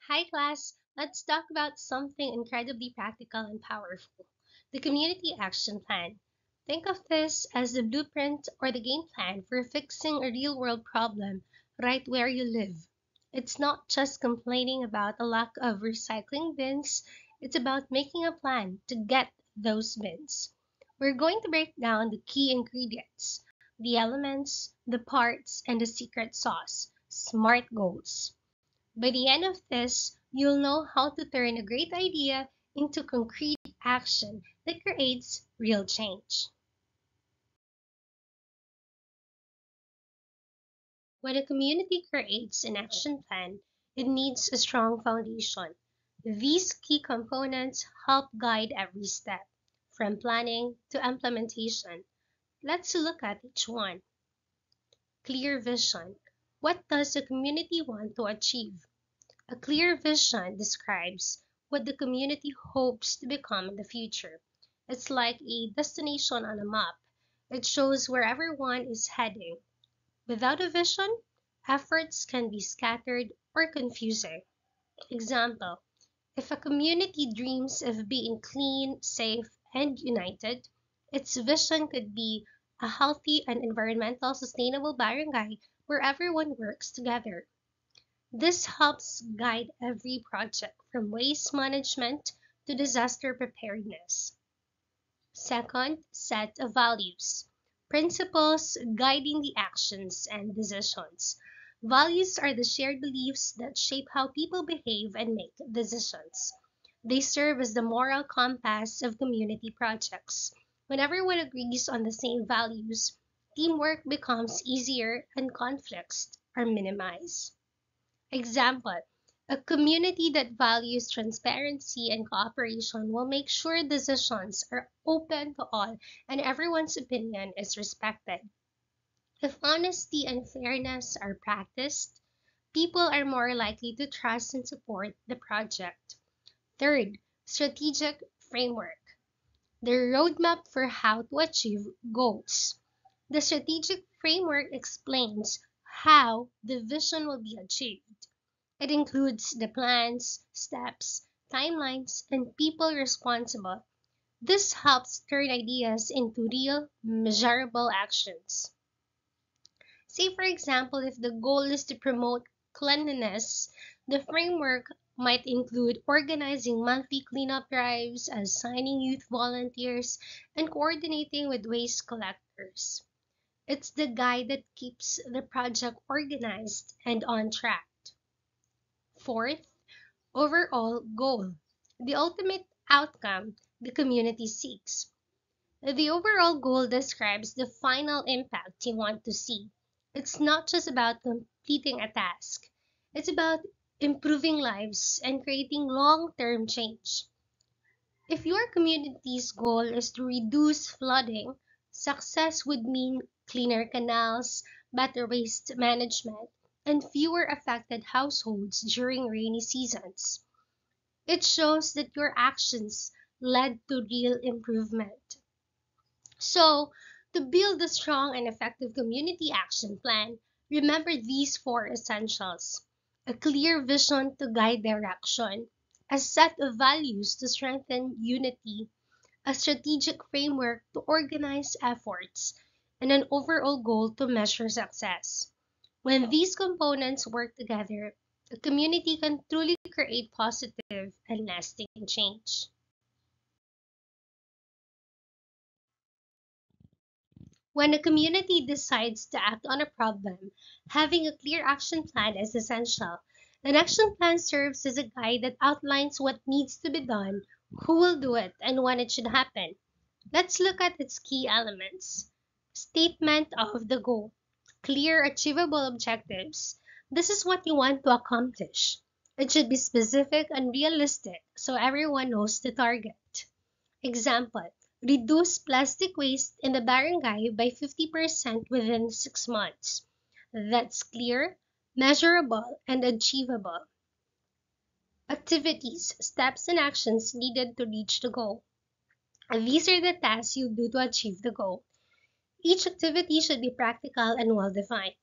Hi class, let's talk about something incredibly practical and powerful, the Community Action Plan. Think of this as the blueprint or the game plan for fixing a real world problem right where you live. It's not just complaining about a lack of recycling bins, it's about making a plan to get those bins. We're going to break down the key ingredients, the elements, the parts, and the secret sauce, SMART goals. By the end of this, you'll know how to turn a great idea into concrete action that creates real change. When a community creates an action plan, it needs a strong foundation. These key components help guide every step, from planning to implementation. Let's look at each one. Clear vision. What does the community want to achieve? A clear vision describes what the community hopes to become in the future. It's like a destination on a map. It shows where everyone is heading. Without a vision, efforts can be scattered or confusing. Example, if a community dreams of being clean, safe, and united, its vision could be a healthy and environmental sustainable barangay where everyone works together. This helps guide every project from waste management to disaster preparedness. Second, set of values. Principles guiding the actions and decisions. Values are the shared beliefs that shape how people behave and make decisions. They serve as the moral compass of community projects. When everyone agrees on the same values, teamwork becomes easier and conflicts are minimized. Example, a community that values transparency and cooperation will make sure decisions are open to all and everyone's opinion is respected. If honesty and fairness are practiced, people are more likely to trust and support the project. Third, strategic framework, the roadmap for how to achieve goals. The strategic framework explains how the vision will be achieved. It includes the plans, steps, timelines, and people responsible. This helps turn ideas into real, measurable actions. Say, for example, if the goal is to promote cleanliness, the framework might include organizing monthly cleanup drives, assigning youth volunteers, and coordinating with waste collectors. It's the guide that keeps the project organized and on track. Fourth, overall goal, the ultimate outcome the community seeks. The overall goal describes the final impact you want to see. It's not just about completing a task, it's about improving lives and creating long term change. If your community's goal is to reduce flooding, success would mean cleaner canals, better waste management, and fewer affected households during rainy seasons. It shows that your actions led to real improvement. So, to build a strong and effective community action plan, remember these four essentials: a clear vision to guide direction, a set of values to strengthen unity, a strategic framework to organize efforts, and an overall goal to measure success. When these components work together, a community can truly create positive and lasting change. When a community decides to act on a problem, having a clear action plan is essential. An action plan serves as a guide that outlines what needs to be done, who will do it, and when it should happen. Let's look at its key elements. Statement of the goal. Clear, achievable objectives. This is what you want to accomplish. It should be specific and realistic so everyone knows the target. Example, reduce plastic waste in the barangay by 50% within 6 months. That's clear, measurable, and achievable. Activities, steps, and actions needed to reach the goal. These are the tasks you do to achieve the goal. Each activity should be practical and well defined.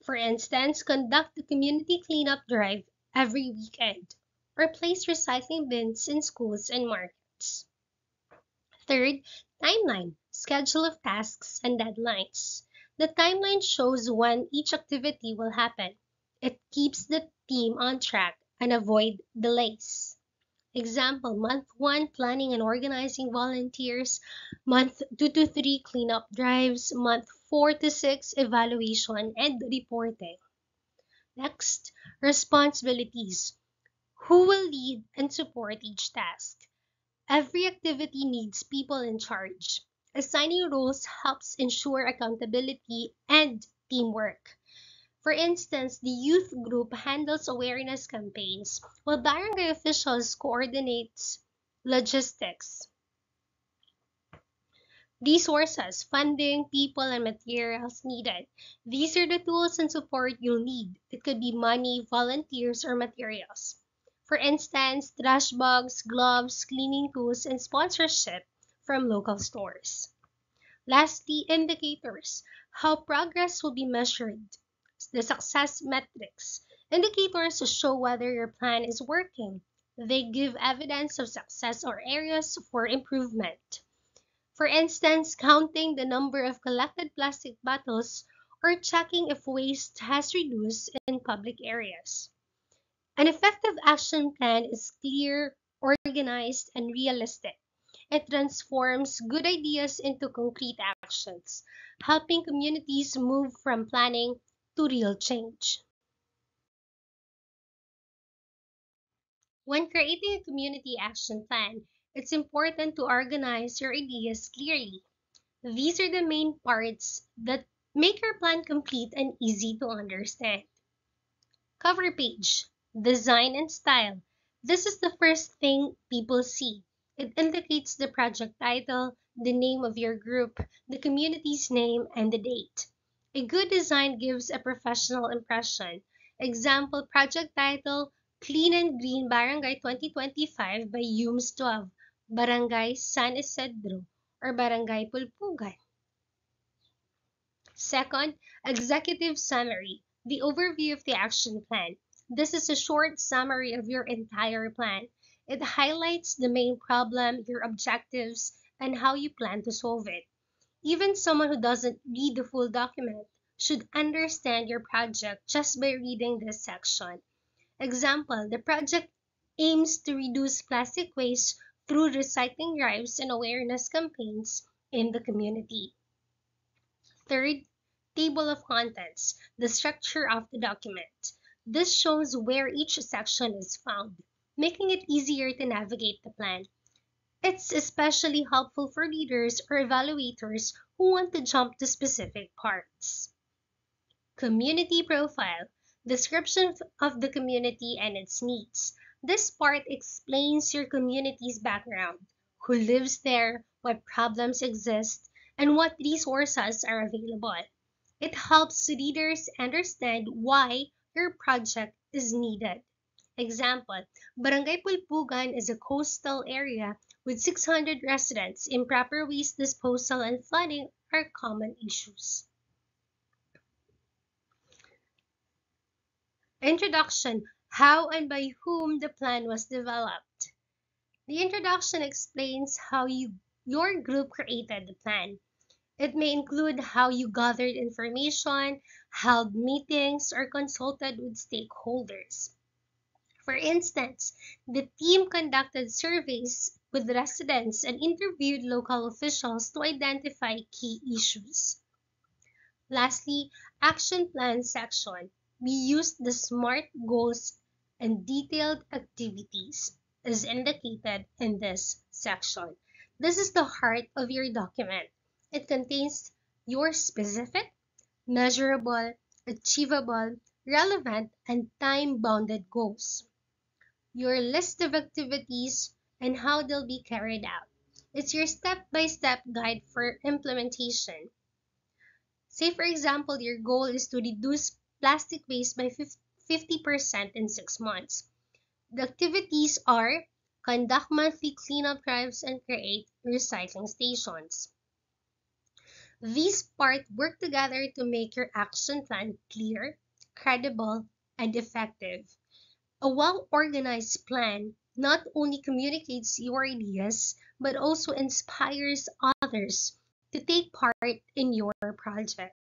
For instance, conduct a community cleanup drive every weekend, or place recycling bins in schools and markets. Third, timeline, schedule of tasks and deadlines. The timeline shows when each activity will happen. It keeps the team on track and avoid delays. Example, month 1, planning and organizing volunteers. Month 2 to 3, cleanup drives. Month 4 to 6, evaluation and reporting. Next, responsibilities. Who will lead and support each task? Every activity needs people in charge. Assigning roles helps ensure accountability and teamwork. For instance, the youth group handles awareness campaigns, while barangay officials coordinates logistics. Resources, funding, people, and materials needed. These are the tools and support you'll need. It could be money, volunteers, or materials. For instance, trash bags, gloves, cleaning tools, and sponsorship from local stores. Lastly, indicators. How progress will be measured. The success metrics. Indicators show whether your plan is working. They give evidence of success or areas for improvement. For instance, counting the number of collected plastic bottles or checking if waste has reduced in public areas. An effective action plan is clear, organized, and realistic. It transforms good ideas into concrete actions, helping communities move from planning to real change. When creating a community action plan, it's important to organize your ideas clearly. These are the main parts that make your plan complete and easy to understand. Cover page, design and style. This is the first thing people see. It indicates the project title, the name of your group, the community's name, and the date. A good design gives a professional impression. Example project title, Clean and Green Barangay 2025 by Humes 12, Barangay San Isidro, or Barangay Pulpugan. Second, executive summary, the overview of the action plan. This is a short summary of your entire plan. It highlights the main problem, your objectives, and how you plan to solve it. Even someone who doesn't read the full document should understand your project just by reading this section. Example, the project aims to reduce plastic waste through recycling drives and awareness campaigns in the community. Third, table of contents, the structure of the document. This shows where each section is found, making it easier to navigate the plan. It's especially helpful for leaders or evaluators who want to jump to specific parts. Community profile, description of the community and its needs. This part explains your community's background, who lives there, what problems exist, and what resources are available. It helps readers understand why your project is needed. Example, Barangay Pulpugan is a coastal area with 600 residents. Improper waste disposal and flooding are common issues. Introduction, how and by whom the plan was developed. The introduction explains how your group created the plan. It may include how you gathered information, held meetings, or consulted with stakeholders. For instance, the team conducted surveys with residents and interviewed local officials to identify key issues. Lastly, action plan section. We used the SMART goals and detailed activities as indicated in this section. This is the heart of your document. It contains your specific, measurable, achievable, relevant, and time-bounded goals, your list of activities, and how they'll be carried out. It's your step-by-step guide for implementation. Say, for example, your goal is to reduce plastic waste by 50% in 6 months. The activities are conduct monthly cleanup drives and create recycling stations. These parts work together to make your action plan clear, credible, and effective. A well-organized plan not only communicates your ideas, but also inspires others to take part in your project.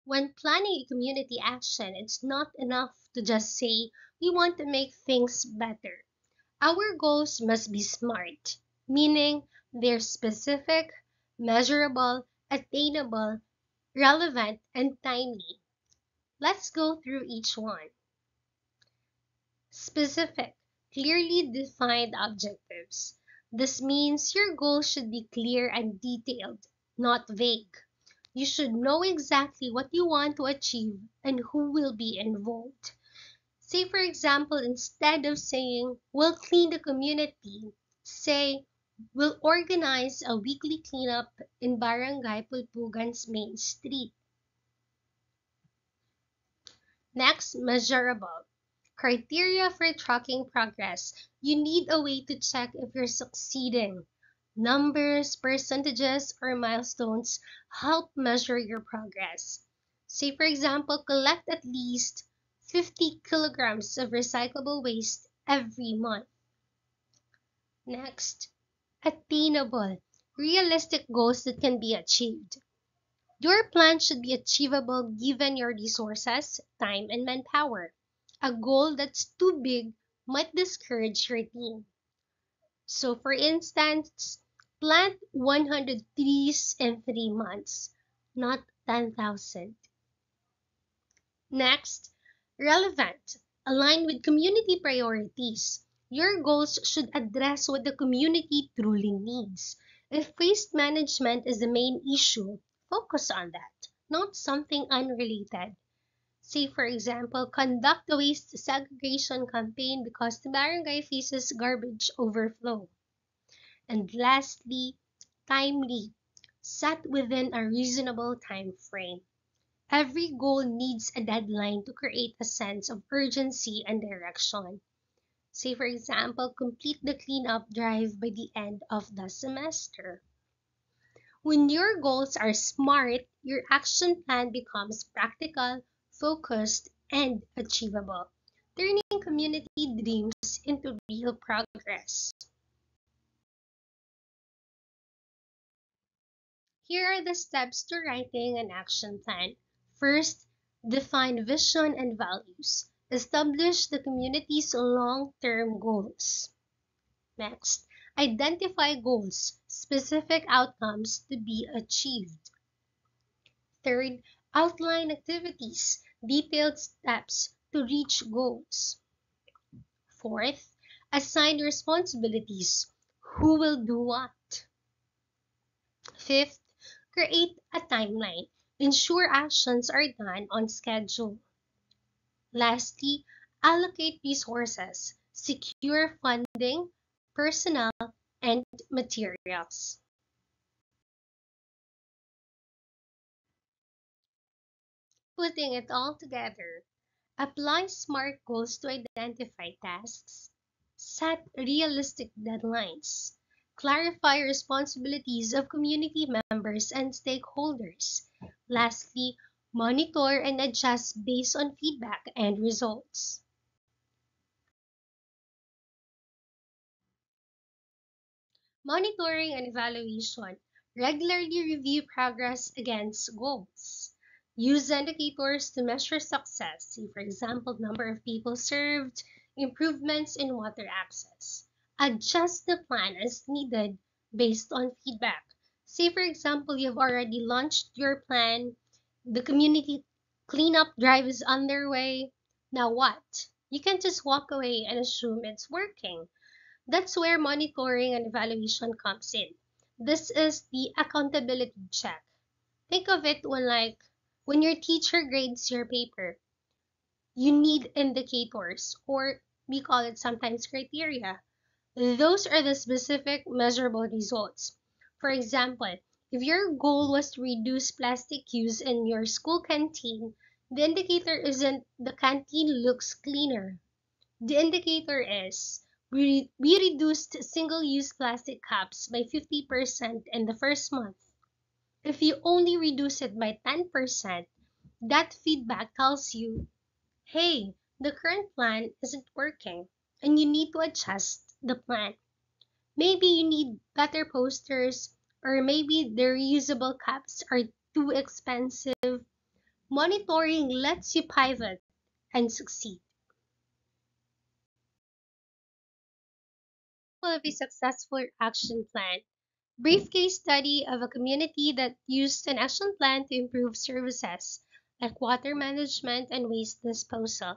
When planning a community action, it's not enough to just say, we want to make things better. Our goals must be SMART, meaning they're specific, measurable, attainable, relevant, and timely. Let's go through each one. Specific, clearly defined objectives. This means your goals should be clear and detailed, not vague. You should know exactly what you want to achieve and who will be involved. Say, for example, instead of saying, we'll clean the community, say, we'll organize a weekly cleanup in Barangay Pulpugan's main street. Next, measurable. Criteria for tracking progress. You need a way to check if you're succeeding. Numbers, percentages, or milestones help measure your progress. Say, for example, collect at least 50 kilograms of recyclable waste every month. Next, attainable. Realistic goals that can be achieved. Your plan should be achievable given your resources, time, and manpower. A goal that's too big might discourage your team. So, for instance, plant 100 trees in 3 months, not 10,000. Next, relevant. Align with community priorities. Your goals should address what the community truly needs. If waste management is the main issue, focus on that, not something unrelated. Say, for example, conduct a waste segregation campaign because the barangay faces garbage overflow. And lastly, timely. Set within a reasonable time frame. Every goal needs a deadline to create a sense of urgency and direction. Say, for example, complete the cleanup drive by the end of the semester. When your goals are SMART, your action plan becomes practical, focused, and achievable, turning community dreams into real progress. Here are the steps to writing an action plan. First, define vision and values. Establish the community's long-term goals. Next, identify goals, specific outcomes to be achieved. Third, outline activities, detailed steps to reach goals. Fourth, assign responsibilities, who will do what. Fifth, create a timeline, ensure actions are done on schedule. Lastly, allocate resources, secure funding, personnel, and materials. Putting it all together, apply SMART goals to identify tasks, set realistic deadlines, clarify responsibilities of community members and stakeholders. Lastly, monitor and adjust based on feedback and results. Monitoring and evaluation. Regularly review progress against goals. Use indicators to measure success. See, for example, number of people served, improvements in water access. Adjust the plan as needed based on feedback. Say, for example, you've already launched your plan, the community cleanup drive is underway. Now what? You can just walk away and assume it's working. That's where monitoring and evaluation comes in. This is the accountability check. Think of it when your teacher grades your paper, you need indicators, or we call it sometimes criteria. Those are the specific measurable results. For example, if your goal was to reduce plastic use in your school canteen, the indicator isn't the canteen looks cleaner. The indicator is we reduced single-use plastic cups by 50% in the first month. If you only reduce it by 10%, That feedback tells you, hey, the current plan isn't working and you need to adjust the plan. Maybe you need better posters, or maybe the reusable cups are too expensive. Monitoring lets you pivot and succeed. Of a successful action plan. Brief case study of a community that used an action plan to improve services like water management and waste disposal.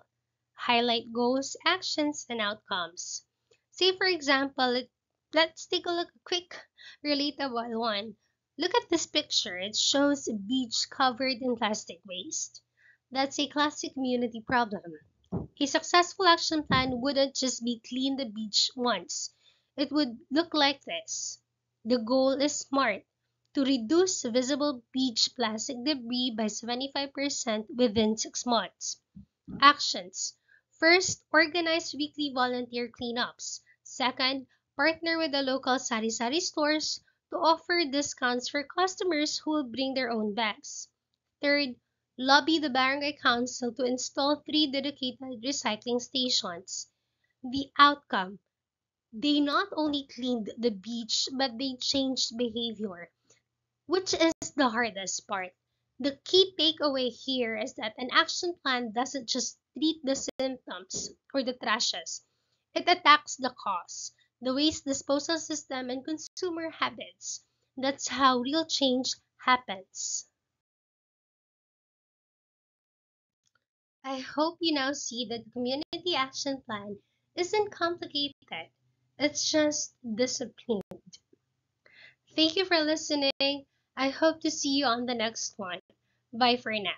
Highlight goals, actions, and outcomes. Say, for example, let's take a look, a quick, relatable one. Look at this picture. It shows a beach covered in plastic waste. That's a classic community problem. A successful action plan wouldn't just be clean the beach once. It would look like this. The goal is SMART, to reduce visible beach plastic debris by 75% within 6 months. Actions. First, organize weekly volunteer cleanups. Second, partner with the local sari-sari stores to offer discounts for customers who will bring their own bags. Third, lobby the barangay council to install 3 dedicated recycling stations. The outcome: they not only cleaned the beach, but they changed behavior, which is the hardest part. The key takeaway here is that an action plan doesn't just treat the symptoms or the trashes, it attacks the cause, the waste disposal system, and consumer habits. That's how real change happens. I hope you now see that the community action plan isn't complicated, it's just discipline. Thank you for listening. I hope to see you on the next one. Bye for now.